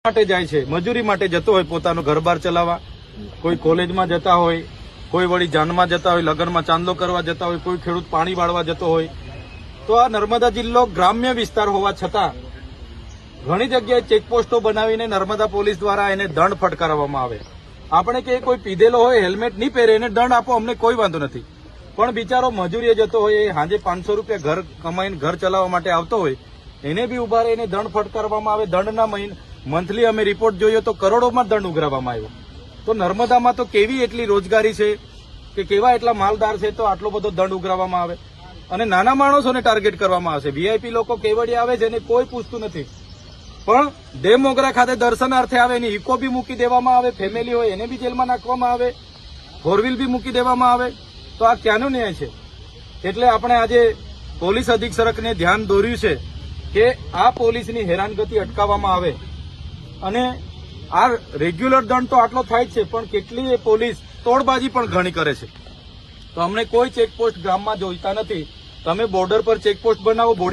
માટે જાય છે, મજૂરી માટે જતો હોય, પોતાનું ઘર-બાર ચલાવવા, કોઈ કોલેજમાં જતા હોય, કોઈ વળી જાનમાં જતા હોય, લગ્નમાં ચાંદલો કરવા જતા હોય, કોઈ ખેડૂત પાણી વાળવા જતો હોય. તો આ નર્મદા જિલ્લો ગ્રામ્ય વિસ્તાર હોવા છતાં ઘણી જગ્યાએ ચેકપોસ્ટો બનાવીને નર્મદા પોલીસ દ્વારા એને દંડ ફટકારવામાં આવે. આપણે કે કોઈ પીધેલો હોય, હેલ્મેટ નહીં પહેરે, એને દંડ આપો, અમને કોઈ વાંધો નથી. પણ બિચારો મજૂરીએ જતો હોય, એ સાંજે 500 રૂપિયા ઘર કમાઈને ઘર ચલાવવા માટે આવતો હોય, એને બી ઉભા રહીને દંડ ફટકારવામાં આવે. દંડના મંથલી અમે રિપોર્ટ જોયો તો કરોડોમાં દંડ ઉઘરાવવામાં આવ્યો. તો નર્મદામાં તો કેવી એટલી રોજગારી છે કે કેવા એટલા માલદાર છે, તો આટલો બધો દંડ ઉઘરાવવામાં આવે અને નાના માણસોને ટાર્ગેટ કરવામાં આવશે. વીઆઈપી લોકો કેવડિયા આવે છે એને કોઈ પૂછતું નથી, પણ ડેમ મોગરા ખાતે દર્શનાર્થે આવે એની ઇકો બી મૂકી દેવામાં આવે, ફેમિલી હોય એને બી જેલમાં નાખવામાં આવે, ફોરવ્હીલ બી મૂકી દેવામાં આવે. તો આ ક્યાંનો ન્યાય છે? એટલે આપણે આજે પોલીસ અધિક્ષકને ધ્યાન દોર્યું છે કે આ પોલીસની હેરાનગતિ અટકાવવામાં આવે. અને આ રેગ્યુલર દંડ તો આટલો થાય જ છે, પણ કેટલીય પોલીસ તોડબાજી પણ ઘણી કરે છે. તો અમને કોઈ ચેકપોસ્ટ ગામમાં જોઈતા નથી. તમે બોર્ડર પર ચેકપોસ્ટ બનાવો.